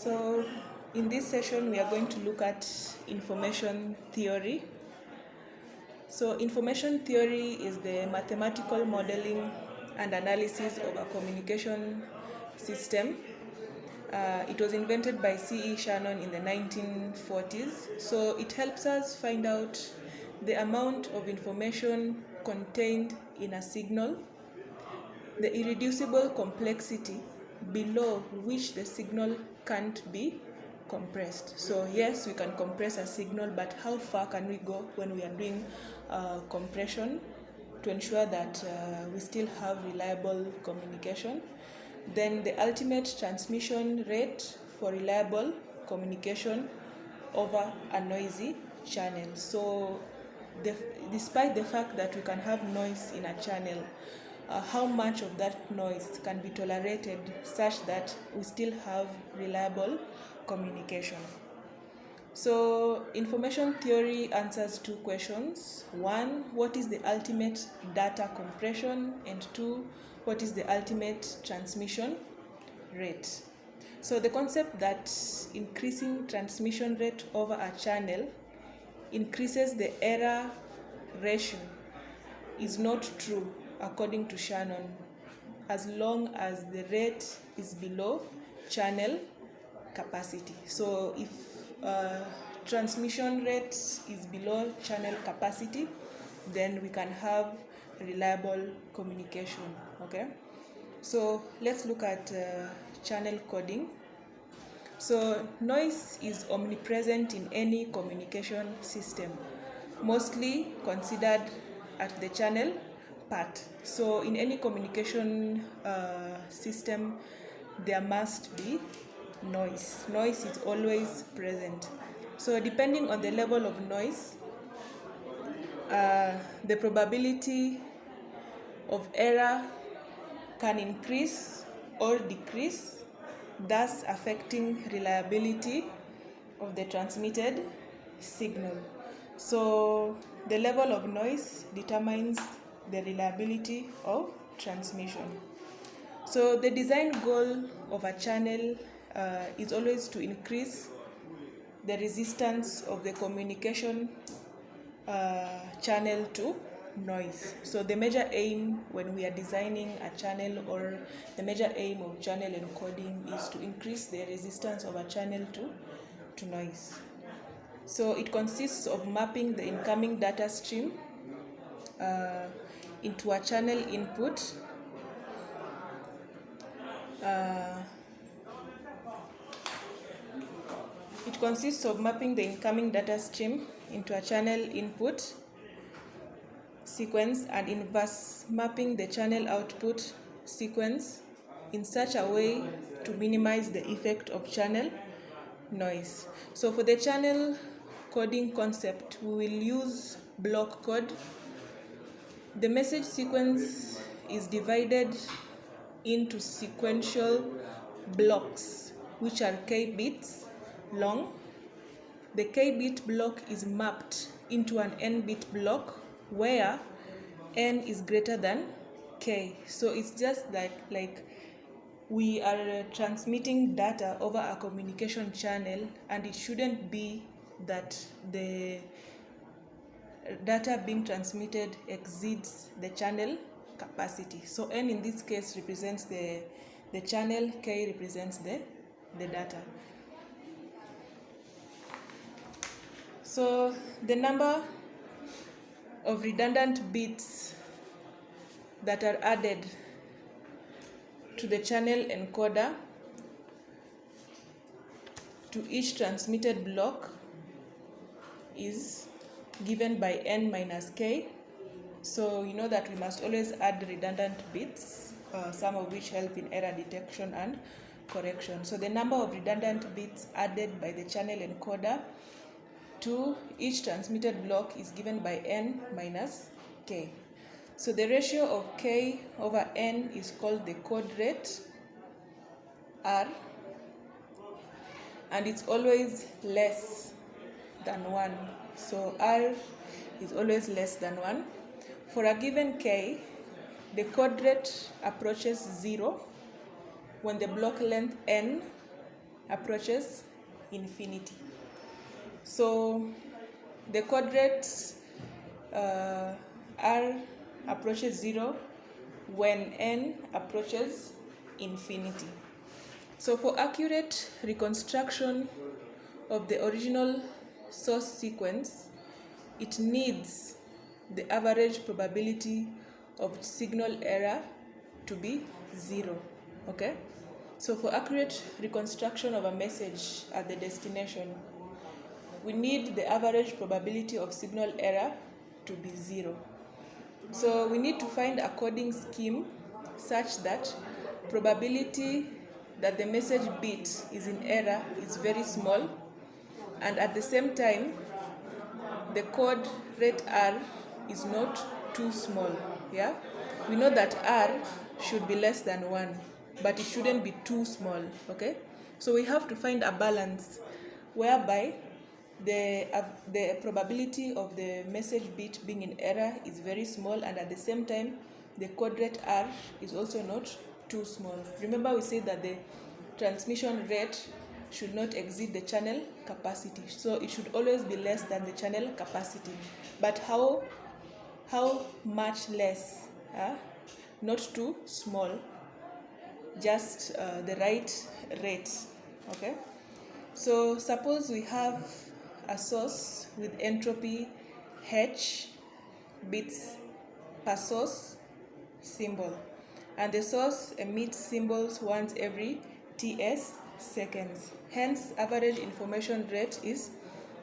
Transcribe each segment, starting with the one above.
So in this session we are going to look at information theory. So information theory is the mathematical modeling and analysis of a communication system. It was invented by C.E. Shannon in the 1940s. So it helps us find out the amount of information contained in a signal, the irreducible complexity below which the signal can't be compressed. So yes, we can compress a signal, but how far can we go when we are doing compression to ensure that we still have reliable communication? Then the ultimate transmission rate for reliable communication over a noisy channel. So despite the fact that we can have noise in a channel, how much of that noise can be tolerated such that we still have reliable communication? So information theory answers two questions. One, what is the ultimate data compression? And two, what is the ultimate transmission rate? So the concept that increasing transmission rate over a channel increases the error ratio is not true according to Shannon, as long as the rate is below channel capacity. So if transmission rate is below channel capacity, then we can have reliable communication. Okay, so let's look at channel coding. So noise is omnipresent in any communication system, mostly considered at the channel part. So in any communication system, there must be noise. Noise is always present. So depending on the level of noise, the probability of error can increase or decrease, thus affecting reliability of the transmitted signal. So the level of noise determines the reliability of transmission. So the design goal of a channel is always to increase the resistance of the communication channel to noise. So the major aim when we are designing a channel, or the major aim of channel encoding, is to increase the resistance of a channel to noise. So it consists of mapping the incoming data stream into a channel input. It consists of mapping the incoming data stream into a channel input sequence and inverse mapping the channel output sequence in such a way to minimize the effect of channel noise. So for the channel coding concept, we will use block code. The message sequence is divided into sequential blocks, which are k bits long. The k bit block is mapped into an n bit block where n is greater than k. So it's just like we are transmitting data over a communication channel, and it shouldn't be that the data being transmitted exceeds the channel capacity. So n in this case represents the channel, k represents the data. So the number of redundant bits that are added to the channel encoder to each transmitted block is given by n minus k. So you know that we must always add redundant bits, some of which help in error detection and correction. So the number of redundant bits added by the channel encoder to each transmitted block is given by n minus k. So the ratio of k over n is called the code rate, R, and it's always less than 1. So R is always less than 1. For a given k, the code rate approaches 0 when the block length n approaches infinity. So the chord rate R approaches 0 when n approaches infinity. So for accurate reconstruction of the original source sequence, it needs the average probability of signal error to be 0. Okay? So for accurate reconstruction of a message at the destination, we need the average probability of signal error to be 0. So we need to find a coding scheme such that probability that the message bit is in error is very small, and at the same time the chord rate R is not too small. Yeah, we know that R should be less than 1, but it shouldn't be too small. Okay, so we have to find a balance whereby the probability of the message bit being in error is very small, and at the same time the chord rate R is also not too small. Remember, we said that the transmission rate should not exceed the channel capacity, so it should always be less than the channel capacity. But how much less? Not too small, just the right rate. Okay, so suppose we have a source with entropy H bits per source symbol, and the source emits symbols once every TS seconds. Hence, average information rate is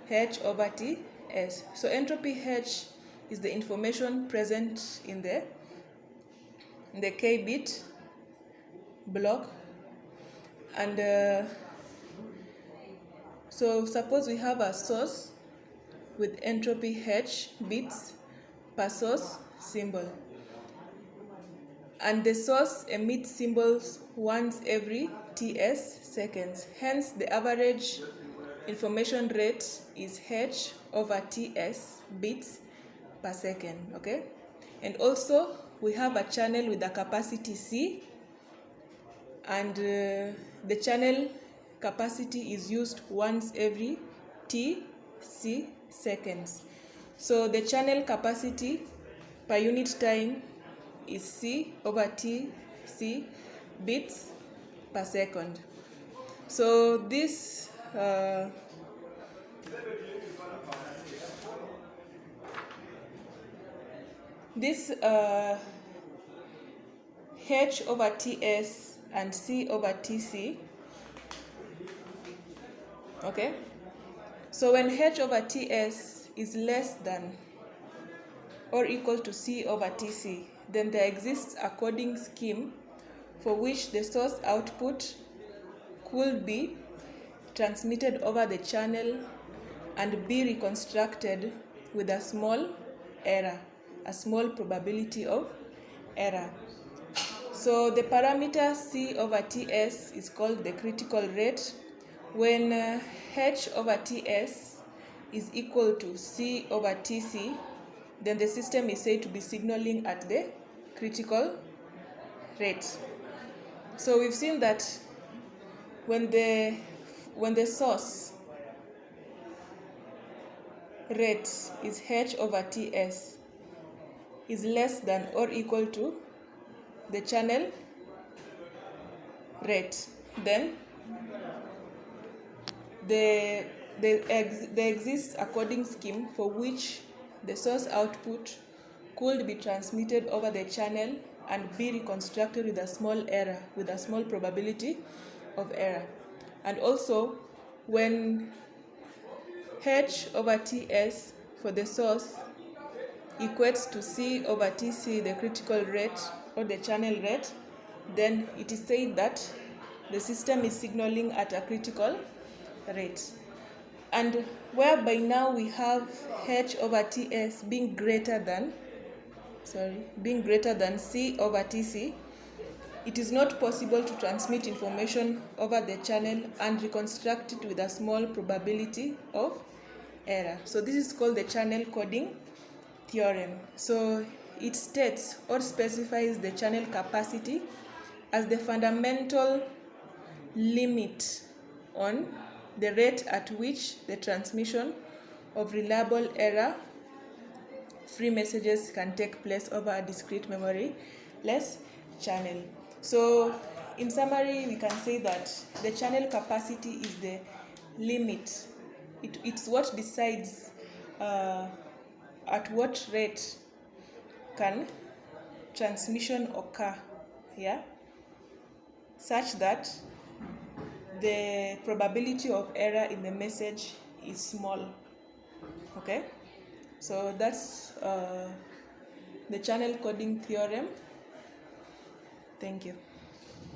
H over TS. So entropy H is the information present in the K bit block, and so suppose we have a source with entropy H bits per source symbol, and the source emits symbols once every TS seconds. Hence, the average information rate is H over TS bits per second. Okay, and also we have a channel with a capacity C, and the channel capacity is used once every TC seconds. So the channel capacity per unit time is C over TC bits per second. So this H over TS and C over TC. Okay, so when H over TS is less than or equal to C over TC, then there exists a coding scheme for which the source output could be transmitted over the channel and be reconstructed with a small error, a small probability of error. So the parameter C over TS is called the critical rate. When H over TS is equal to C over TC, then the system is said to be signaling at the critical rate. So we've seen that when the source rate is H over TS is less than or equal to the channel rate, then there exists a coding scheme for which the source output could be transmitted over the channel and be reconstructed with a small error, with a small probability of error. And also, when H over TS for the source equates to C over TC, the critical rate or the channel rate, then it is said that the system is signaling at a critical rate. And whereby now we have H over TS being greater than C over TC, it is not possible to transmit information over the channel and reconstruct it with a small probability of error. So this is called the channel coding theorem. So it states or specifies the channel capacity as the fundamental limit on the rate at which the transmission of reliable error-free messages can take place over a discrete memory-less channel. So in summary, we can say that the channel capacity is the limit. It's what decides at what rate can transmission occur, yeah, such that the probability of error in the message is small. Okay, so that's the channel coding theorem. Thank you.